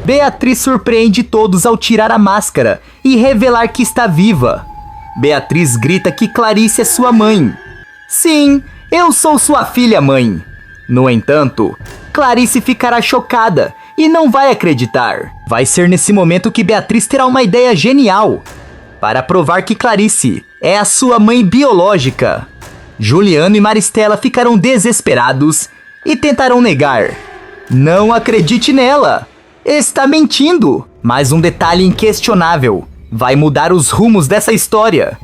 Beatriz surpreende todos ao tirar a máscara e revelar que está viva. Beatriz grita que Clarice é sua mãe. Sim, eu sou sua filha, mãe. No entanto, Clarice ficará chocada e não vai acreditar. Vai ser nesse momento que Beatriz terá uma ideia genial para provar que Clarice é a sua mãe biológica. Juliano e Maristela ficarão desesperados e tentarão negar. Não acredite nela! Está mentindo! Mas um detalhe inquestionável vai mudar os rumos dessa história.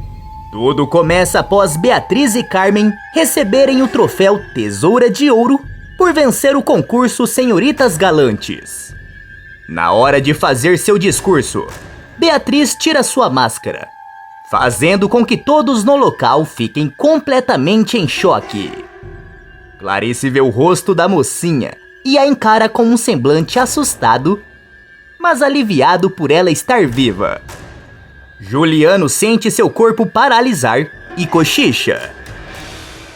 Tudo começa após Beatriz e Carmen receberem o troféu Tesoura de Ouro por vencer o concurso Senhoritas Galantes. Na hora de fazer seu discurso, Beatriz tira sua máscara, fazendo com que todos no local fiquem completamente em choque. Clarice vê o rosto da mocinha e a encara com um semblante assustado, mas aliviado por ela estar viva. Juliano sente seu corpo paralisar e cochicha.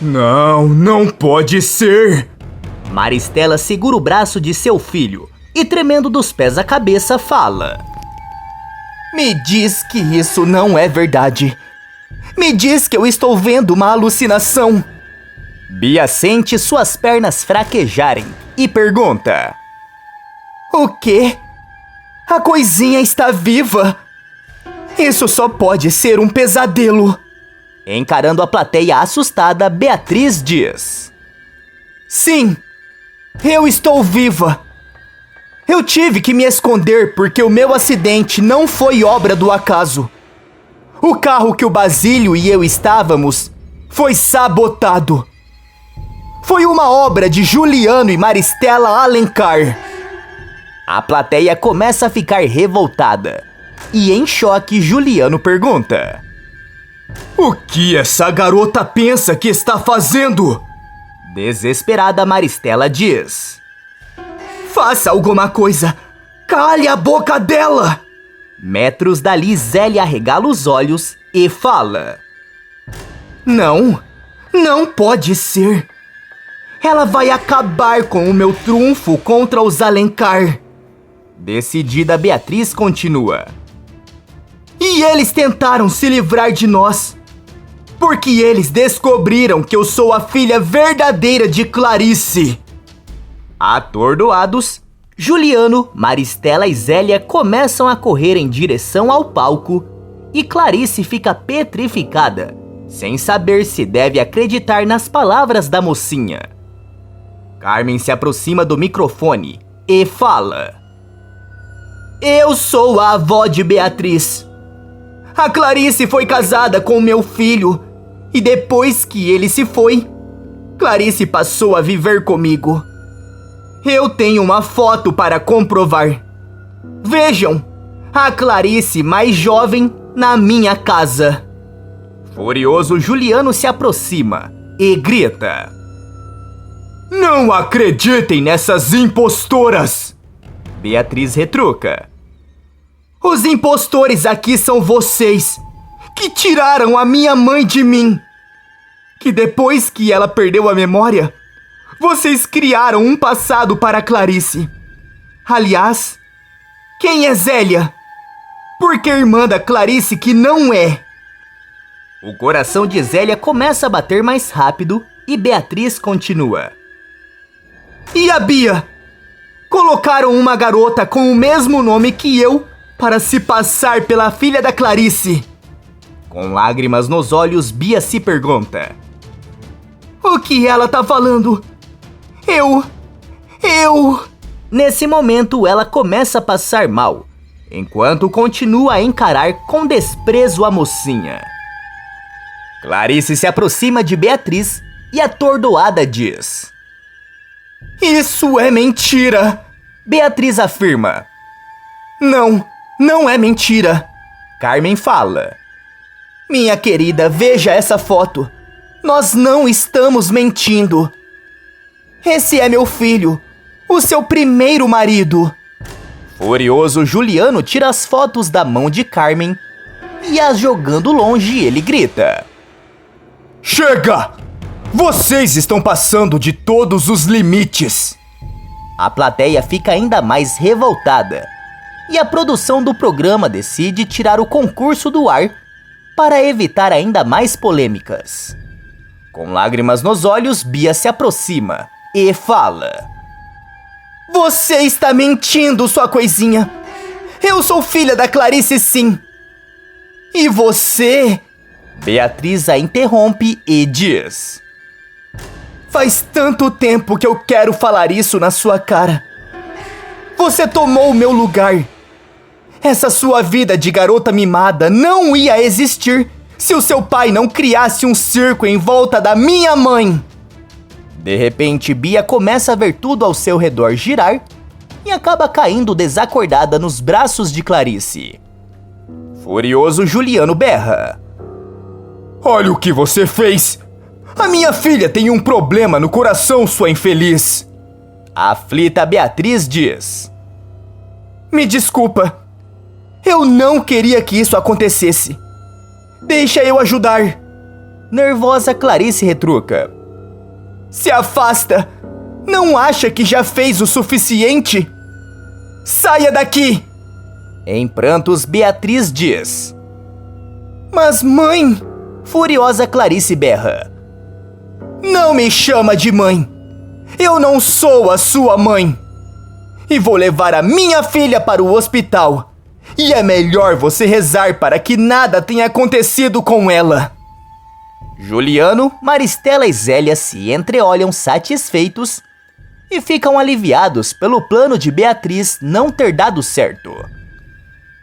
Não pode ser! Maristela segura o braço de seu filho e, tremendo dos pés à cabeça, fala. Me diz que isso não é verdade. Me diz que eu estou vendo uma alucinação. Bia sente suas pernas fraquejarem e pergunta. O quê? A coisinha está viva? Isso só pode ser um pesadelo. Encarando a plateia assustada, Beatriz diz. Sim, eu estou viva. Eu tive que me esconder porque o meu acidente não foi obra do acaso. O carro que o Basílio e eu estávamos foi sabotado. Foi uma obra de Juliano e Maristela Alencar. A plateia começa a ficar revoltada. E em choque, Juliano pergunta. O que essa garota pensa que está fazendo? Desesperada, Maristela diz. Faça alguma coisa! Cale a boca dela! Metros dali, Zélia arregala os olhos e fala. Não pode ser. Ela vai acabar com o meu trunfo contra os Alencar. Decidida, Beatriz continua. E eles tentaram se livrar de nós, porque eles descobriram que eu sou a filha verdadeira de Clarice. Atordoados, Juliano, Maristela e Zélia começam a correr em direção ao palco e Clarice fica petrificada, sem saber se deve acreditar nas palavras da mocinha. Carmen se aproxima do microfone e fala. Eu sou a avó de Beatriz. A Clarice foi casada com meu filho e depois que ele se foi, Clarice passou a viver comigo. Eu tenho uma foto para comprovar. Vejam, a Clarice mais jovem na minha casa. Furioso, Juliano se aproxima e grita. Não acreditem nessas impostoras! Beatriz retruca. Os impostores aqui são vocês, que tiraram a minha mãe de mim. Que depois que ela perdeu a memória, vocês criaram um passado para Clarice. Aliás, quem é Zélia? Porque irmã da Clarice que não é. O coração de Zélia começa a bater mais rápido e Beatriz continua. E a Bia? Colocaram uma garota com o mesmo nome que eu para se passar pela filha da Clarice. Com lágrimas nos olhos, Bia se pergunta. O que ela tá falando? Eu... Nesse momento, ela começa a passar mal, enquanto continua a encarar com desprezo a mocinha. Clarice se aproxima de Beatriz e atordoada diz. Isso é mentira! Beatriz afirma. Não é mentira. Carmen fala. Minha querida, veja essa foto. Nós não estamos mentindo. Esse é meu filho, o seu primeiro marido. Furioso, Juliano tira as fotos da mão de Carmen e as jogando longe, ele grita. Chega! Vocês estão passando de todos os limites. A plateia fica ainda mais revoltada e a produção do programa decide tirar o concurso do ar para evitar ainda mais polêmicas. Com lágrimas nos olhos, Bia se aproxima e fala: "Você está mentindo, sua coisinha. Eu sou filha da Clarice, sim." "E você?" Beatriz a interrompe e diz: "Faz tanto tempo que eu quero falar isso na sua cara. Você tomou o meu lugar. Essa sua vida de garota mimada não ia existir se o seu pai não criasse um circo em volta da minha mãe." De repente, Bia começa a ver tudo ao seu redor girar e acaba caindo desacordada nos braços de Clarice. Furioso, Juliano berra: Olha o que você fez! A minha filha tem um problema no coração, sua infeliz! A aflita Beatriz diz: Me desculpa. Eu não queria que isso acontecesse. Deixa eu ajudar. Nervosa, Clarice retruca: Se afasta! Não acha que já fez o suficiente? Saia daqui! Em prantos, Beatriz diz: Mas mãe... Furiosa, Clarice berra: Não me chama de mãe! Eu não sou a sua mãe! E vou levar a minha filha para o hospital. E é melhor você rezar para que nada tenha acontecido com ela. Juliano, Maristela e Zélia se entreolham satisfeitos e ficam aliviados pelo plano de Beatriz não ter dado certo.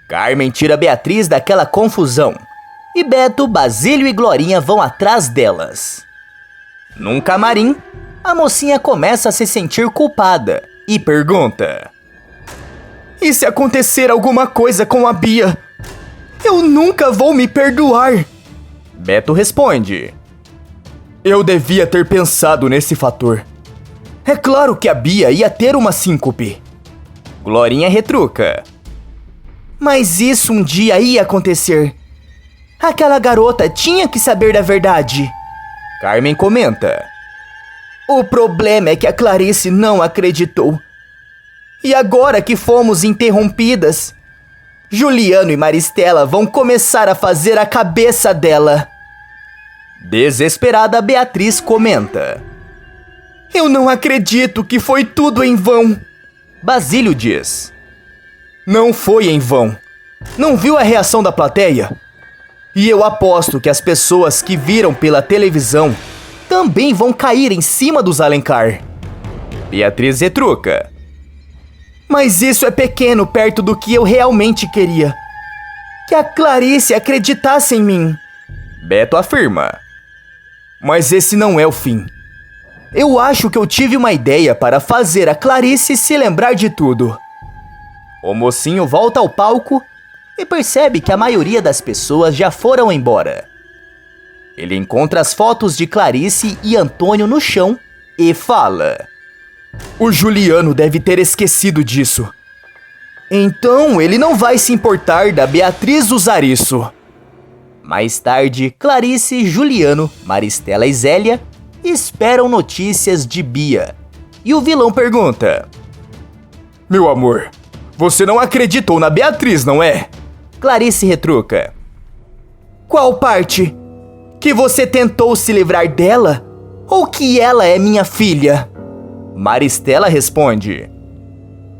Carmen tira Beatriz daquela confusão e Beto, Basílio e Glorinha vão atrás delas. Num camarim, a mocinha começa a se sentir culpada e pergunta: E se acontecer alguma coisa com a Bia? Eu nunca vou me perdoar. Beto responde: Eu devia ter pensado nesse fator. É claro que a Bia ia ter uma síncope. Glorinha retruca: Mas isso um dia ia acontecer. Aquela garota tinha que saber da verdade. Carmen comenta: O problema é que a Clarice não acreditou. E agora que fomos interrompidas, Juliano e Maristela vão começar a fazer a cabeça dela. Desesperada, Beatriz comenta: Eu não acredito que foi tudo em vão. Basílio diz: Não foi em vão. Não viu a reação da plateia? E eu aposto que as pessoas que viram pela televisão também vão cair em cima dos Alencar. Beatriz retruca: Mas isso é pequeno perto do que eu realmente queria. Que a Clarice acreditasse em mim. Beto afirma: Mas esse não é o fim. Eu acho que eu tive uma ideia para fazer a Clarice se lembrar de tudo. O mocinho volta ao palco e percebe que a maioria das pessoas já foram embora. Ele encontra as fotos de Clarice e Antônio no chão e fala: O Juliano deve ter esquecido disso. Então ele não vai se importar da Beatriz usar isso. Mais tarde, Clarice, Juliano, Maristela e Zélia esperam notícias de Bia. E o vilão pergunta: Meu amor, você não acreditou na Beatriz, não é? Clarice retruca: Qual parte? Que você tentou se livrar dela? Ou que ela é minha filha? Maristela responde: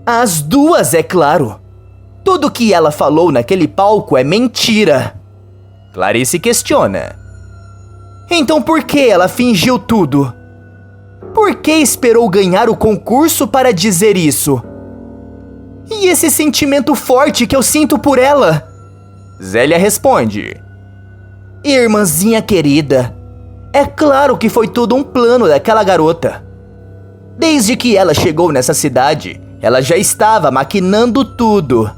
As duas, é claro. Tudo que ela falou naquele palco é mentira. Clarice questiona: Então por que ela fingiu tudo? Por que esperou ganhar o concurso para dizer isso? E esse sentimento forte que eu sinto por ela? Zélia responde: Irmãzinha querida, é claro que foi tudo um plano daquela garota. Desde que ela chegou nessa cidade, ela já estava maquinando tudo.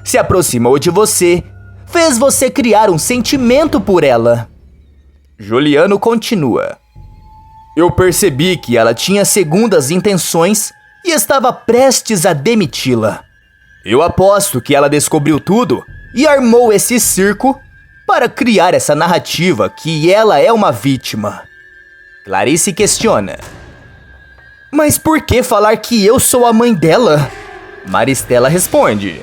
Se aproximou de você, fez você criar um sentimento por ela. Juliano continua: Eu percebi que ela tinha segundas intenções e estava prestes a demiti-la. Eu aposto que ela descobriu tudo e armou esse circo para criar essa narrativa que ela é uma vítima. Clarice questiona: Mas por que falar que eu sou a mãe dela? Maristela responde: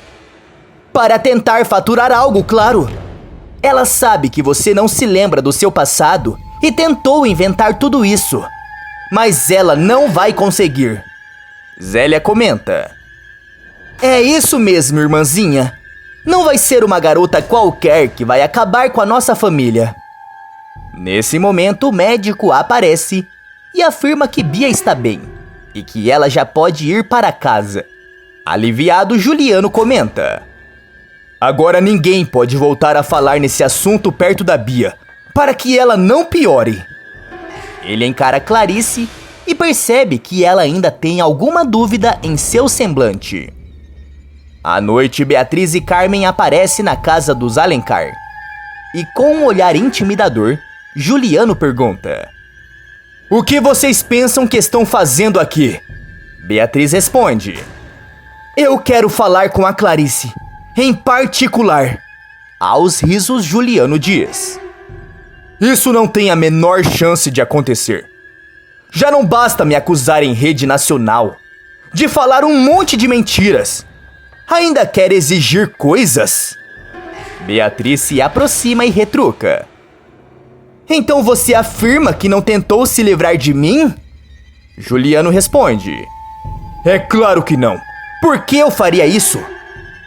Para tentar faturar algo, claro. Ela sabe que você não se lembra do seu passado e tentou inventar tudo isso. Mas ela não vai conseguir. Zélia comenta. É isso mesmo, irmãzinha. Não vai ser uma garota qualquer que vai acabar com a nossa família. Nesse momento, o médico aparece e afirma que Bia está bem e que ela já pode ir para casa. Aliviado, Juliano comenta. Agora ninguém pode voltar a falar nesse assunto perto da Bia, para que ela não piore. Ele encara Clarice e percebe que ela ainda tem alguma dúvida em seu semblante. À noite, Beatriz e Carmen aparecem na casa dos Alencar. E com um olhar intimidador, Juliano pergunta. O que vocês pensam que estão fazendo aqui? Beatriz responde. Eu quero falar com a Clarice, em particular. Aos risos, Juliano diz. Isso não tem a menor chance de acontecer. Já não basta me acusar em rede nacional de falar um monte de mentiras. Ainda quer exigir coisas? Beatriz se aproxima e retruca. Então você afirma que não tentou se livrar de mim? Juliano responde. É claro que não. Por que eu faria isso?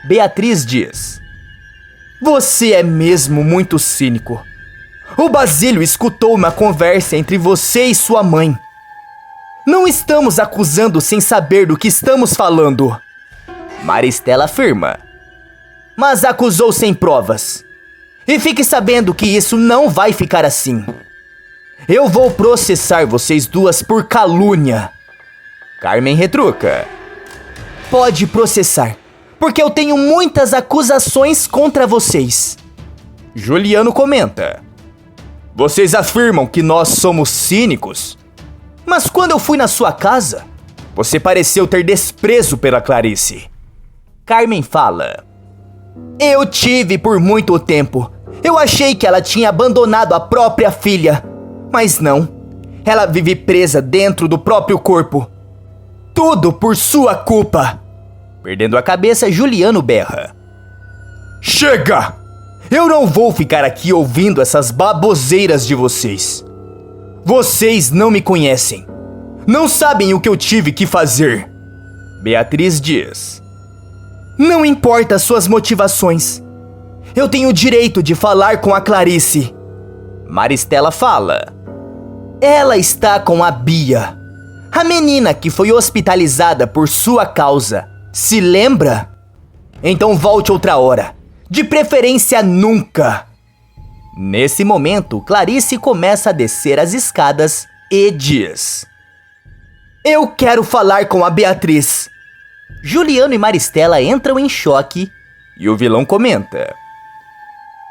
Beatriz diz. Você é mesmo muito cínico. O Basílio escutou uma conversa entre você e sua mãe. Não estamos acusando sem saber do que estamos falando. Maristela afirma. Mas acusou sem provas. E fique sabendo que isso não vai ficar assim. Eu vou processar vocês duas por calúnia. Carmen retruca. Pode processar, porque eu tenho muitas acusações contra vocês. Juliano comenta. Vocês afirmam que nós somos cínicos? Mas quando eu fui na sua casa, você pareceu ter desprezo pela Clarice. Carmen fala. Eu tive por muito tempo. Eu achei que ela tinha abandonado a própria filha. Mas não. Ela vive presa dentro do próprio corpo. Tudo por sua culpa. Perdendo a cabeça, Juliano berra. Chega! Eu não vou ficar aqui ouvindo essas baboseiras de vocês. Vocês não me conhecem. Não sabem o que eu tive que fazer. Beatriz diz. Não importa as suas motivações. Eu tenho o direito de falar com a Clarice. Maristela fala. Ela está com a Bia, a menina que foi hospitalizada por sua causa. Se lembra? Então volte outra hora. De preferência nunca. Nesse momento, Clarice começa a descer as escadas e diz. Eu quero falar com a Beatriz. Juliano e Maristela entram em choque e o vilão comenta.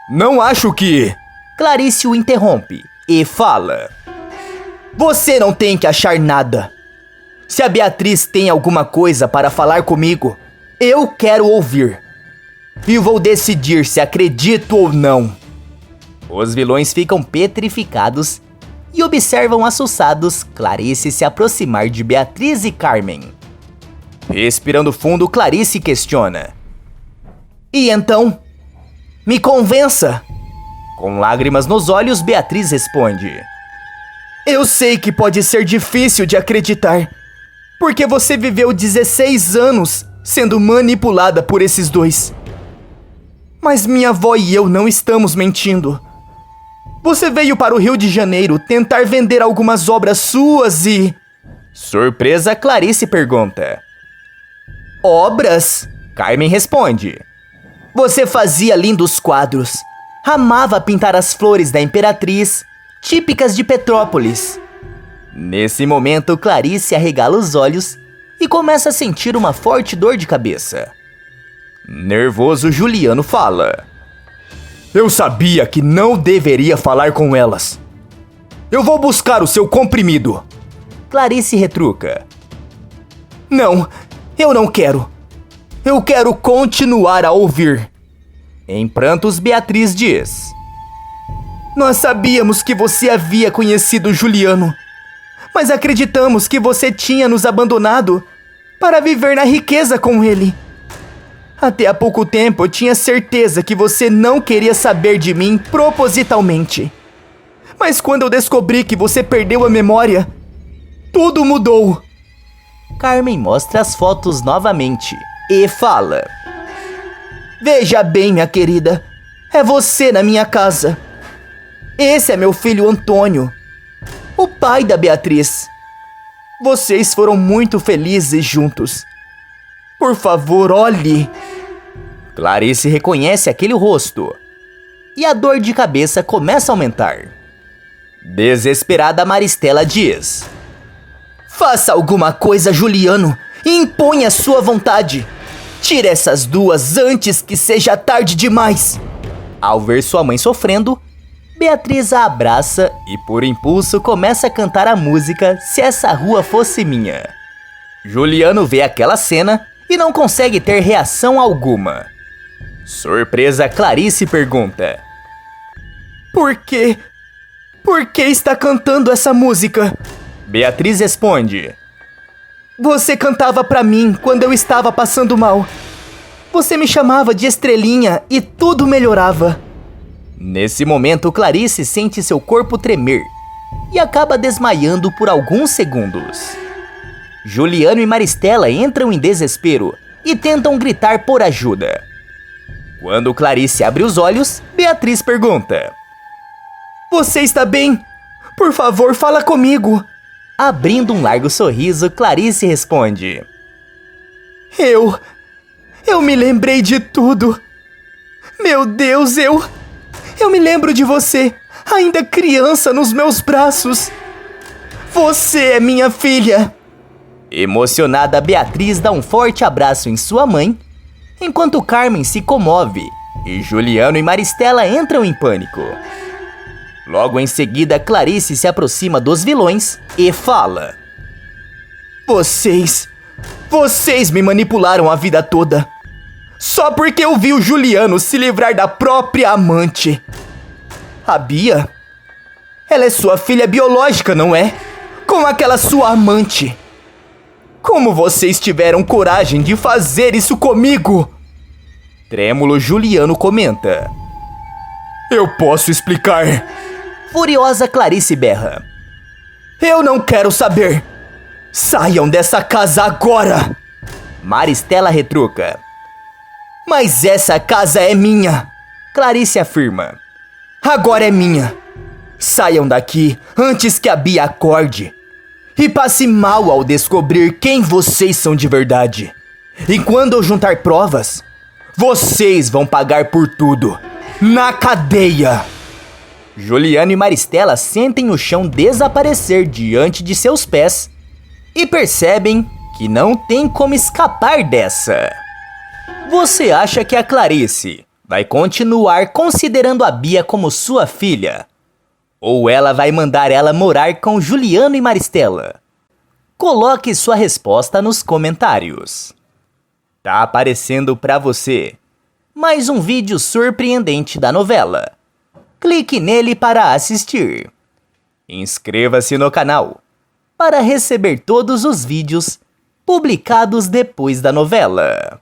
Não acho que... Clarice o interrompe e fala. Você não tem que achar nada. Se a Beatriz tem alguma coisa para falar comigo, eu quero ouvir. E vou decidir se acredito ou não. Os vilões ficam petrificados e observam assustados Clarice se aproximar de Beatriz e Carmen. Respirando fundo, Clarice questiona. E então? Me convença! Com lágrimas nos olhos, Beatriz responde. Eu sei que pode ser difícil de acreditar, porque você viveu 16 anos sendo manipulada por esses dois. Mas minha avó e eu não estamos mentindo. Você veio para o Rio de Janeiro tentar vender algumas obras suas e... Surpresa, Clarice pergunta. Obras? Carmen responde. Você fazia lindos quadros. Amava pintar as flores da Imperatriz, típicas de Petrópolis. Nesse momento, Clarice arregala os olhos e começa a sentir uma forte dor de cabeça. Nervoso, Juliano fala. Eu sabia que não deveria falar com elas. Eu vou buscar o seu comprimido. Clarice retruca. Não, eu não quero. Eu quero continuar a ouvir. Em prantos, Beatriz diz. Nós sabíamos que você havia conhecido Juliano, mas acreditamos que você tinha nos abandonado para viver na riqueza com ele. Até há pouco tempo eu tinha certeza que você não queria saber de mim propositalmente. Mas quando eu descobri que você perdeu a memória, tudo mudou. Carmen mostra as fotos novamente e fala: Veja bem, minha querida, é você na minha casa. Esse é meu filho Antônio, o pai da Beatriz. Vocês foram muito felizes juntos. Por favor, olhe. Clarice reconhece aquele rosto e a dor de cabeça começa a aumentar. Desesperada, Maristela diz: Faça alguma coisa, Juliano, e imponha sua vontade. Tire essas duas antes que seja tarde demais. Ao ver sua mãe sofrendo, Beatriz a abraça e por impulso começa a cantar a música Se Essa Rua Fosse Minha. Juliano vê aquela cena e não consegue ter reação alguma. Surpresa, Clarice pergunta: Por quê? Por que está cantando essa música? Beatriz responde: Você cantava pra mim quando eu estava passando mal. Você me chamava de estrelinha e tudo melhorava. Nesse momento, Clarice sente seu corpo tremer e acaba desmaiando por alguns segundos. Juliano e Maristela entram em desespero e tentam gritar por ajuda. Quando Clarice abre os olhos, Beatriz pergunta: Você está bem? Por favor, fala comigo. Abrindo um largo sorriso, Clarice responde: Eu me lembrei de tudo. Meu Deus, eu me lembro de você, ainda criança nos meus braços. Você é minha filha. Emocionada, Beatriz dá um forte abraço em sua mãe, enquanto Carmen se comove e Juliano e Maristela entram em pânico. Logo em seguida, Clarice se aproxima dos vilões e fala: Vocês me manipularam a vida toda. Só porque eu vi o Juliano se livrar da própria amante. A Bia? Ela é sua filha biológica, não é? Com aquela sua amante. Como vocês tiveram coragem de fazer isso comigo? Trêmulo, Juliano comenta: Eu posso explicar. Furiosa, Clarice berra: Eu não quero saber. Saiam dessa casa agora. Maristela retruca: Mas essa casa é minha. Clarice afirma: Agora é minha. Saiam daqui antes que a Bia acorde e passe mal ao descobrir quem vocês são de verdade. E quando eu juntar provas, vocês vão pagar por tudo. Na cadeia. Juliano e Maristela sentem o chão desaparecer diante de seus pés e percebem que não tem como escapar dessa. Você acha que a Clarice vai continuar considerando a Bia como sua filha? Ou ela vai mandar ela morar com Juliano e Maristela? Coloque sua resposta nos comentários. Tá aparecendo pra você mais um vídeo surpreendente da novela. Clique nele para assistir. Inscreva-se no canal para receber todos os vídeos publicados depois da novela.